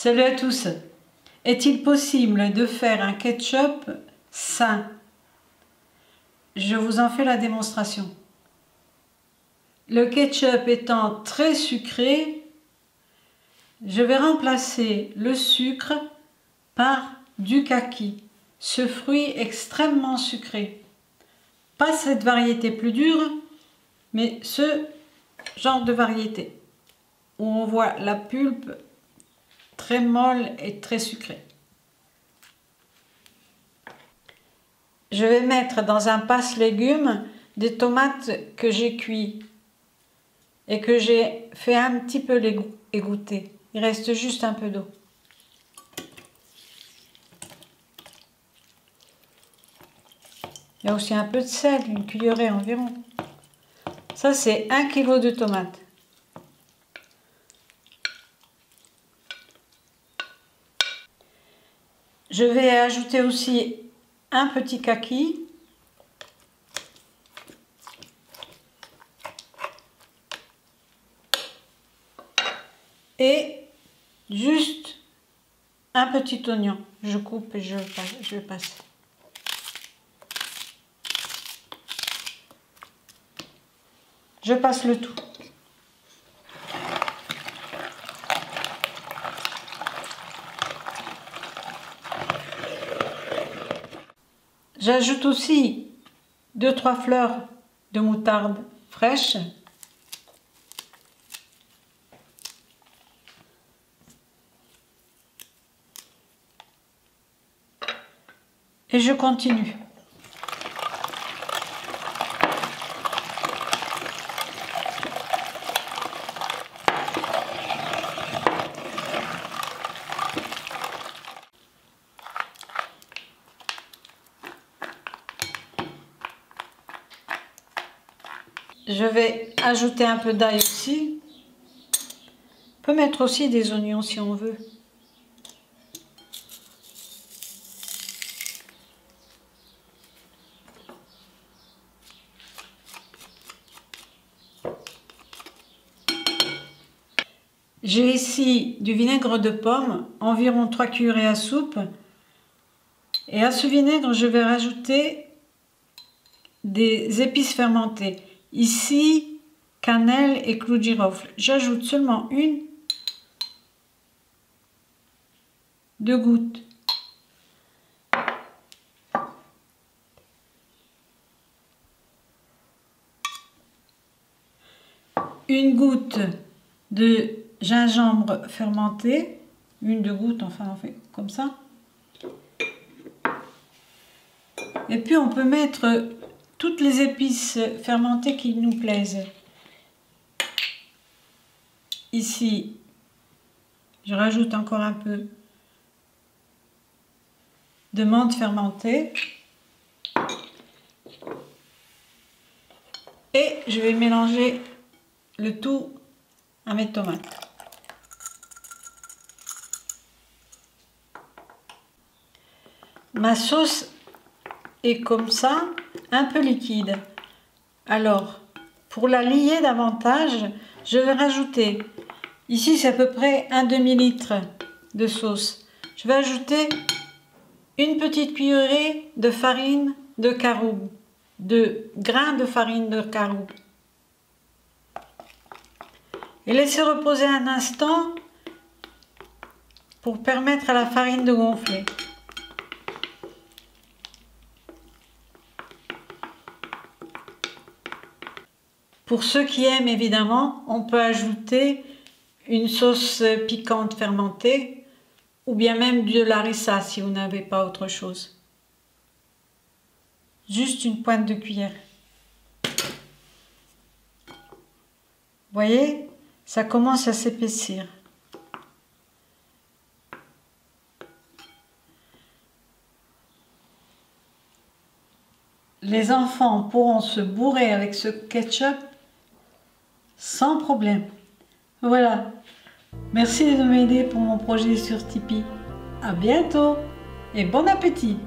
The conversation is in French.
Salut à tous. Est-il possible de faire un ketchup sain? Je vous en fais la démonstration. Le ketchup étant très sucré, je vais remplacer le sucre par du kaki, ce fruit extrêmement sucré. Pas cette variété plus dure, mais ce genre de variété où on voit la pulpe très molle et très sucrée. Je vais mettre dans un passe-légumes des tomates que j'ai cuites et que j'ai fait un petit peu égoutter. Il reste juste un peu d'eau. Il y a aussi un peu de sel, une cuillerée environ. Ça, c'est 1 kg de tomates. Je vais ajouter aussi un petit kaki. Et juste un petit oignon. Je coupe et je passe. Je passe le tout. J'ajoute aussi 2-3 fleurs de moutarde fraîche. Et je continue. Je vais ajouter un peu d'ail aussi. On peut mettre aussi des oignons si on veut. J'ai ici du vinaigre de pomme, environ 3 cuillerées à soupe. Et à ce vinaigre, je vais rajouter des épices fermentées. Ici, cannelle et clou de girofle. J'ajoute seulement 2 gouttes. Une goutte de gingembre fermenté. 1-2 gouttes, enfin on fait comme ça. Et puis on peut mettre toutes les épices fermentées qui nous plaisent. Ici, je rajoute encore un peu de menthe fermentée. Et je vais mélanger le tout à mes tomates. Ma sauce est comme ça, un peu liquide. Alors, pour la lier davantage, je vais rajouter, ici c'est à peu près un demi-litre de sauce. Je vais ajouter une petite cuillerée de farine de caroube, de grains de farine de caroube. Et laisser reposer un instant pour permettre à la farine de gonfler. Pour ceux qui aiment, évidemment, on peut ajouter une sauce piquante fermentée ou bien même de l'harissa si vous n'avez pas autre chose. Juste une pointe de cuillère. Vous voyez, ça commence à s'épaissir. Les enfants pourront se bourrer avec ce ketchup sans problème. Voilà. Merci de m'aider pour mon projet sur Tipeee. À bientôt et bon appétit!